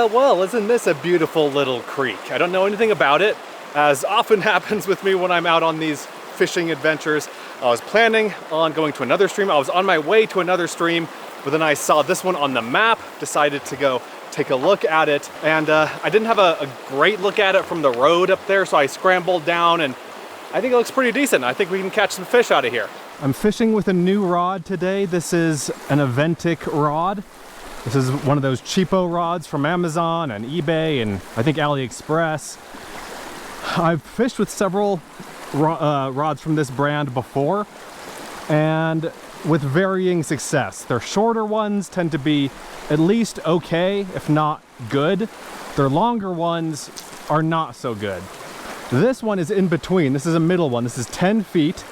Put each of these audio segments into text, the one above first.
Well, isn't this a beautiful little creek? I don't know anything about it, as often happens with me when I'm out on these fishing adventures. I was planning on going to another stream. I was on my way to another stream, but then I saw this one on the map, decided to go take a look at it, and I didn't have a great look at it from the road up there, so I scrambled down, and I think it looks pretty decent. I think we can catch some fish out of here. I'm fishing with a new rod today. This is an Aventik rod. This is one of those cheapo rods from Amazon and eBay and I think AliExpress. I've fished with several rods from this brand before, and with varying success. Their shorter ones tend to be at least okay, if not good. Their longer ones are not so good. This one is in between. This is a middle one. This is 10 feet,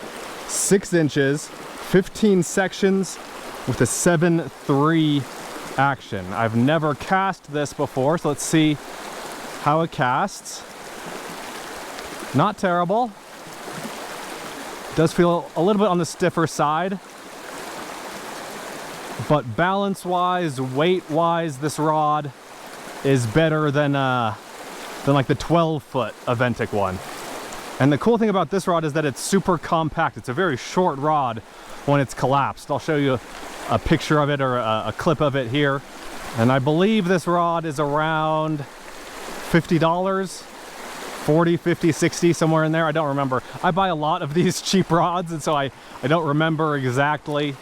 6 inches, 15 sections with a 7.3 action. I've never cast this before, so let's see how it casts. Not terrible. Does feel a little bit on the stiffer side, but balance-wise, weight-wise, this rod is better than like the 12-foot Aventik one. And the cool thing about this rod is that it's super compact. It's a very short rod when it's collapsed. I'll show you a picture of it or a clip of it here. And I believe this rod is around $50, 40, 50, 60, somewhere in there. I don't remember. I buy a lot of these cheap rods, and so I don't remember exactly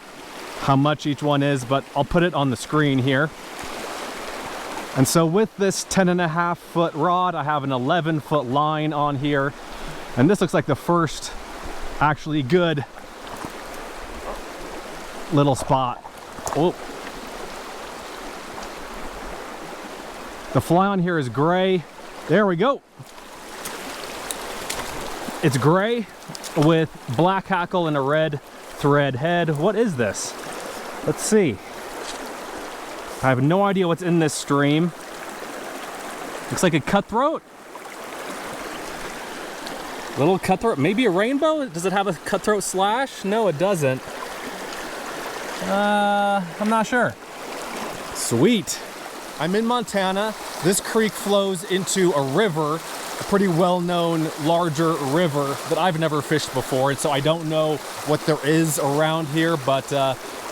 how much each one is, but I'll put it on the screen here. And so with this 10.5-foot rod, I have an 11-foot line on here. And this looks like the first actually good little spot. Oh. The fly on here is gray. There we go. It's gray with black hackle and a red thread head. What is this? Let's see. I have no idea what's in this stream. Looks like a cutthroat. Little cutthroat, maybe a rainbow? Does it have a cutthroat slash? No, it doesn't. I'm not sure. Sweet. I'm in Montana. This creek flows into a river, a pretty well-known larger river that I've never fished before, and so I don't know what there is around here, but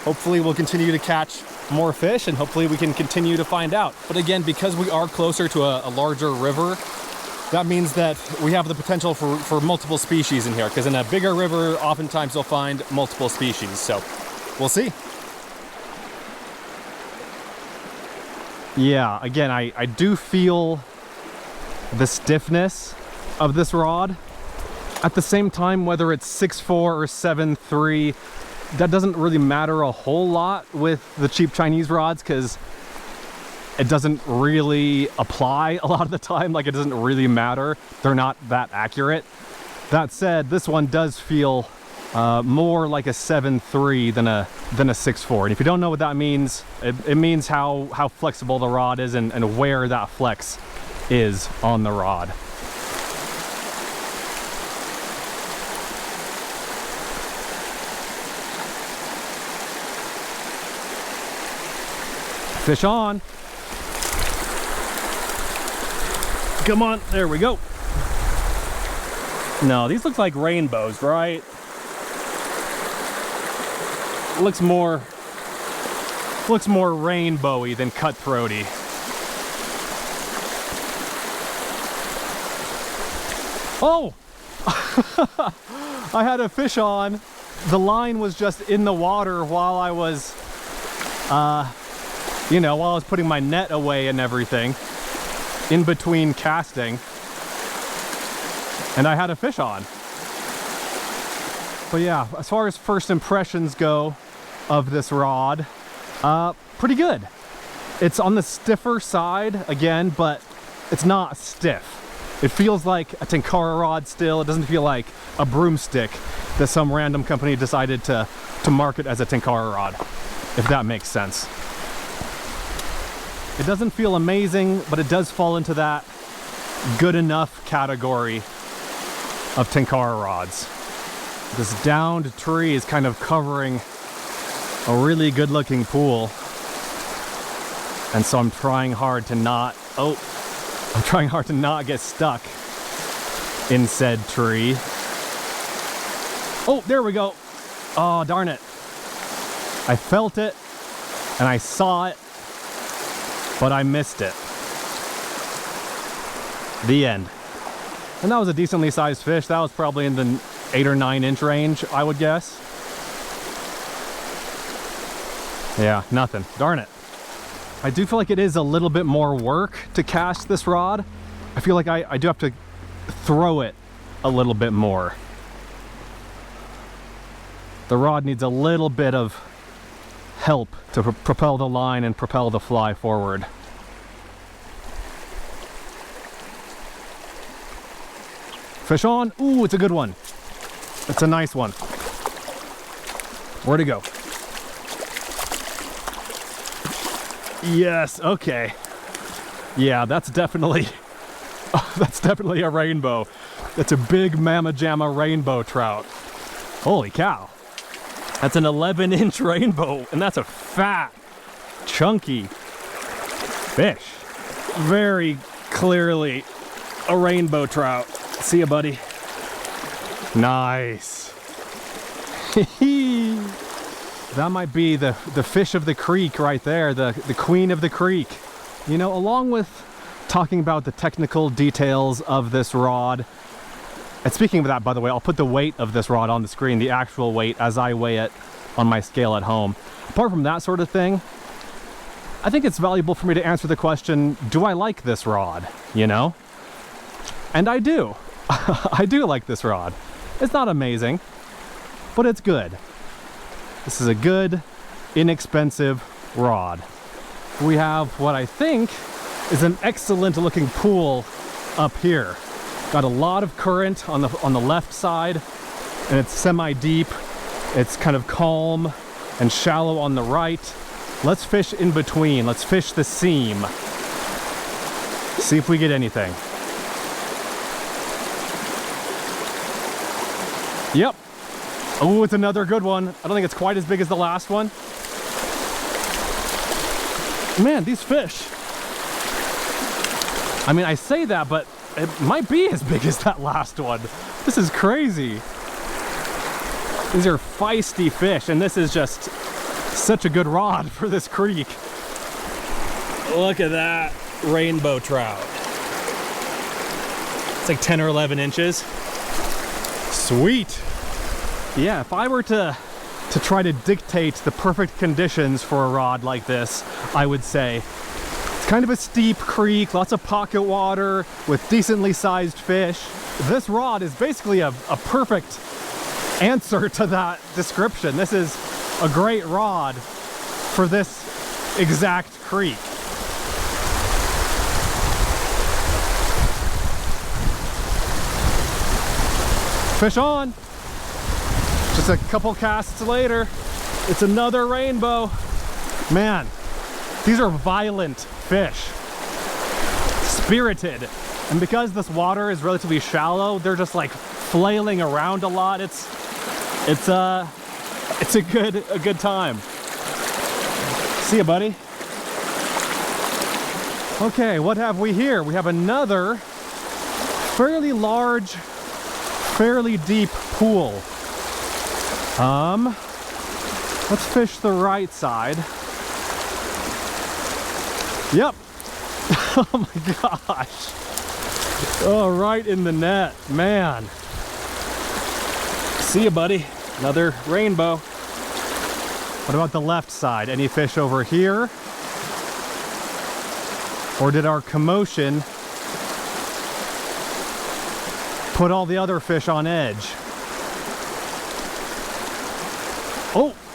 hopefully we'll continue to catch more fish, and hopefully we can continue to find out. But again, because we are closer to a larger river, that means that we have the potential for multiple species in here, because in a bigger river, oftentimes you'll find multiple species, so we'll see. Yeah, again, I do feel the stiffness of this rod. At the same time, whether it's 6.4 or 7.3, that doesn't really matter a whole lot with the cheap Chinese rods, because it doesn't really apply a lot of the time. Like, it doesn't really matter. They're not that accurate. That said, this one does feel more like a 7.3 than a 6.4. And if you don't know what that means, it means how flexible the rod is and where that flex is on the rod. Fish on. Come on, there we go. No, these look like rainbows, right? Looks more rainbowy than cutthroaty. Oh! I had a fish on. The line was just in the water while I was, you know, while I was putting my net away and everything, in between casting. And I had a fish on. But yeah, as far as first impressions go of this rod, pretty good. It's on the stiffer side again, but it's not stiff. It feels like a Tenkara rod still. It doesn't feel like a broomstick that some random company decided to market as a Tenkara rod, if that makes sense. It doesn't feel amazing, but it does fall into that good enough category of Tenkara rods. This downed tree is kind of covering a really good looking pool. And so I'm trying hard to not, get stuck in said tree. Oh, there we go. Oh, darn it. I felt it and I saw it, but I missed it. The end. And that was a decently sized fish. That was probably in the 8 or 9 inch range, I would guess. Yeah, nothing. Darn it. I do feel like it is a little bit more work to cast this rod. I feel like I do have to throw it a little bit more. The rod needs a little bit of help to propel the line and propel the fly forward. Fish on. Ooh, it's a good one. It's a nice one. Where'd it go? Yes, okay. Yeah, that's definitely a rainbow. That's a big Mama Jamma rainbow trout. Holy cow. That's an 11-inch rainbow, and that's a fat, chunky fish. Very clearly a rainbow trout. See ya, buddy. Nice. That might be the fish of the creek right there, the queen of the creek. You know, along with talking about the technical details of this rod, and speaking of that, by the way, I'll put the weight of this rod on the screen, the actual weight, as I weigh it on my scale at home. Apart from that sort of thing, I think it's valuable for me to answer the question, do I like this rod? You know? And I do. I do like this rod. It's not amazing, but it's good. This is a good, inexpensive rod. We have what I think is an excellent looking pool up here. Got a lot of current on the left side, and it's semi-deep. It's kind of calm and shallow on the right. Let's fish in between. Let's fish the seam. See if we get anything. Yep. Oh, it's another good one. I don't think it's quite as big as the last one. Man, these fish. I mean, I say that, but it might be as big as that last one. This is crazy. These are feisty fish, and this is just such a good rod for this creek. Look at that rainbow trout. It's like 10 or 11 inches. Sweet. Yeah, if I were to try to dictate the perfect conditions for a rod like this, I would say it's kind of a steep creek, lots of pocket water with decently sized fish. This rod is basically a perfect answer to that description. This is a great rod for this exact creek. Fish on. Just a couple casts later, it's another rainbow. Man, these are violent fish. Spirited. And because this water is relatively shallow, they're just like flailing around a lot. It's a good time. See ya, buddy. Okay, what have we here? We have another fairly large, fairly deep pool. Let's fish the right side. Yep. Oh my gosh. Oh, right in the net, man. See ya, buddy. Another rainbow. What about the left side? Any fish over here? Or did our commotion put all the other fish on edge?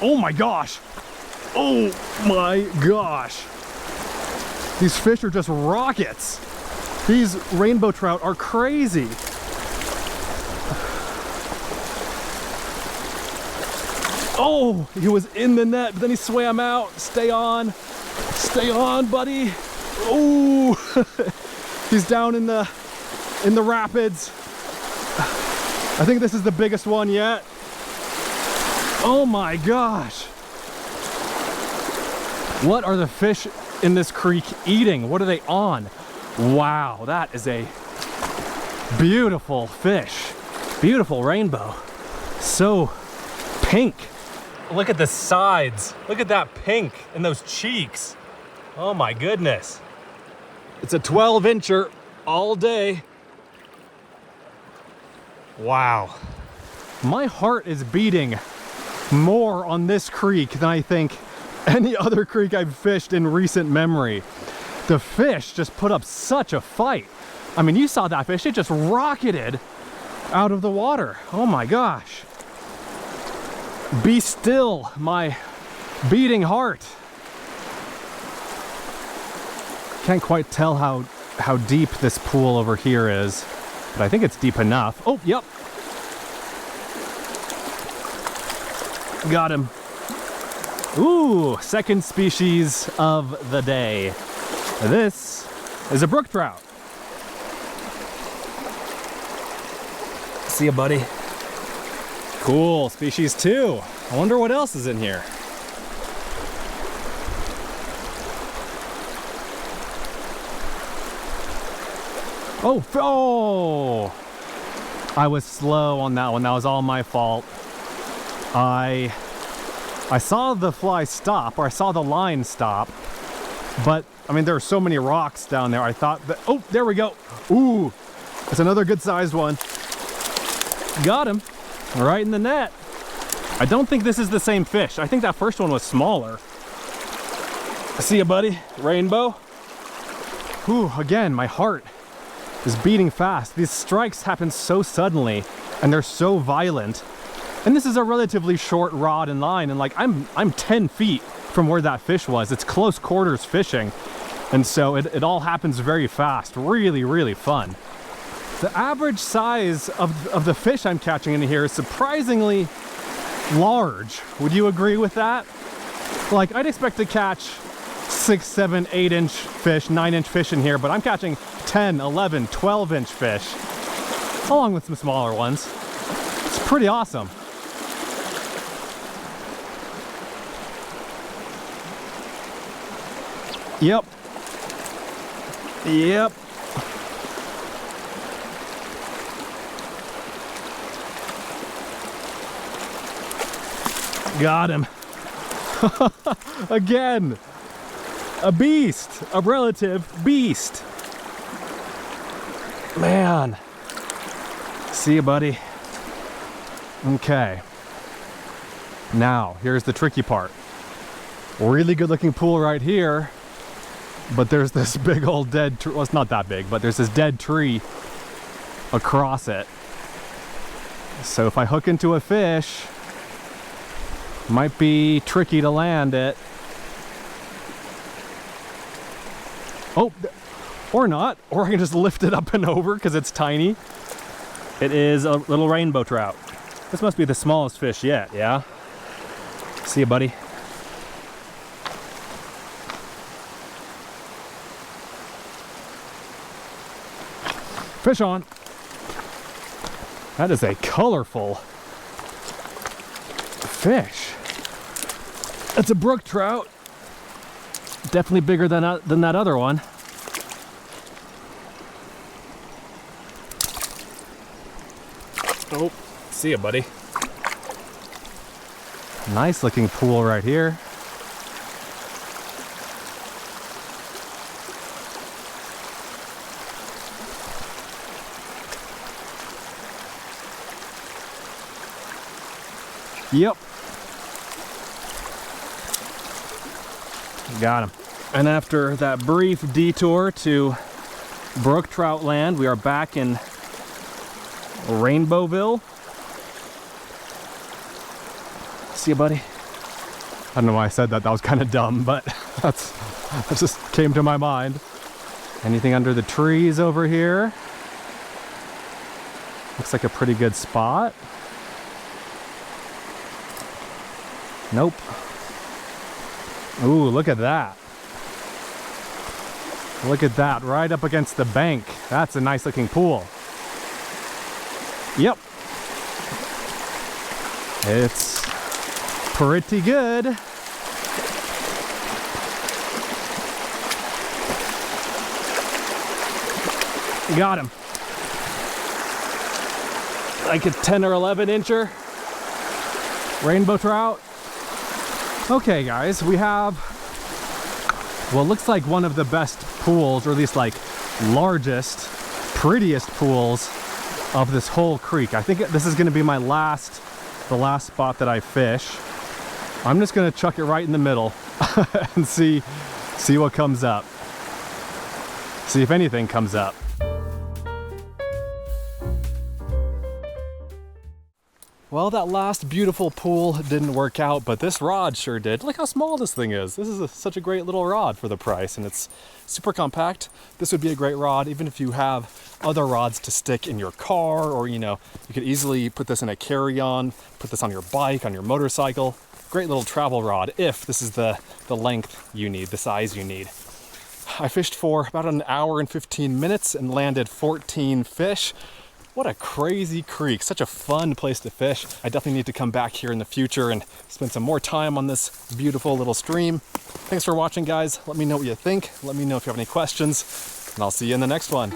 Oh my gosh. Oh my gosh. These fish are just rockets. These rainbow trout are crazy. Oh, he was in the net, but then he swam out. Stay on, buddy. Oh, he's down in the rapids. I think this is the biggest one yet. Oh my gosh. What are the fish in this creek eating? What are they on? Wow, that is a beautiful fish. Beautiful rainbow. So pink. Look at the sides. Look at that pink and those cheeks. Oh my goodness. It's a 12-incher all day. Wow. My heart is beating more on this creek than I think any other creek I've fished in recent memory. The fish just put up such a fight. I mean, you saw that fish, it just rocketed out of the water. Oh my gosh. Be still, my beating heart. Can't quite tell how deep this pool over here is, but I think it's deep enough. Oh, yep. Got him. Ooh, second species of the day. This is a brook trout. See ya, buddy. Cool, species 2. I wonder what else is in here. Oh, I was slow on that one. That was all my fault. I saw the fly stop, or I saw the line stop, but I mean, there are so many rocks down there. I thought that, oh, there we go. Ooh, that's another good sized one. Got him right in the net. I don't think this is the same fish. I think that first one was smaller. See ya, buddy. Rainbow. Ooh, again, my heart is beating fast. These strikes happen so suddenly and they're so violent. And this is a relatively short rod and line, and like I'm 10 feet from where that fish was. It's close quarters fishing. And so it all happens very fast. Really, really fun. The average size of the fish I'm catching in here is surprisingly large. Would you agree with that? Like, I'd expect to catch 6, 7, 8-inch fish, 9-inch fish in here, but I'm catching 10, 11, 12-inch fish, along with some smaller ones. It's pretty awesome. Yep. Yep. Got him. Again. A beast. A relative beast. Man. See you, buddy. Okay. Now, here's the tricky part. Really good looking pool right here. But there's this big old dead tree. Well, it's not that big, but there's this dead tree across it. So if I hook into a fish, might be tricky to land it. Oh, or not. Or I can just lift it up and over because it's tiny. It is a little rainbow trout. This must be the smallest fish yet, yeah? See you, buddy. Fish on. That is a colorful fish. That's a brook trout. Definitely bigger than that other one. Oh, see ya, buddy. Nice looking pool right here. Yep. Got him. And after that brief detour to brook trout land, we are back in Rainbowville. See you, buddy. I don't know why I said that. That was kind of dumb, but that just came to my mind. Anything under the trees over here? Looks like a pretty good spot. Nope. Ooh, look at that. Look at that, right up against the bank. That's a nice looking pool. Yep. It's pretty good. Got him. Like a 10 or 11 incher rainbow trout. Okay guys, we have what looks like one of the best pools, or at least like largest, prettiest pools of this whole creek. I think this is going to be the last spot that I fish. I'm just going to chuck it right in the middle and see what comes up. See if anything comes up. Well, that last beautiful pool didn't work out, but this rod sure did. Look how small this thing is. This is such a great little rod for the price, and it's super compact. This would be a great rod, even if you have other rods to stick in your car, or you could easily put this in a carry-on, put this on your bike, on your motorcycle. Great little travel rod, if this is the length you need, the size you need. I fished for about an hour and 15 minutes and landed 14 fish. What a crazy creek, such a fun place to fish. I definitely need to come back here in the future and spend some more time on this beautiful little stream. Thanks for watching, guys. Let me know what you think. Let me know if you have any questions, and I'll see you in the next one.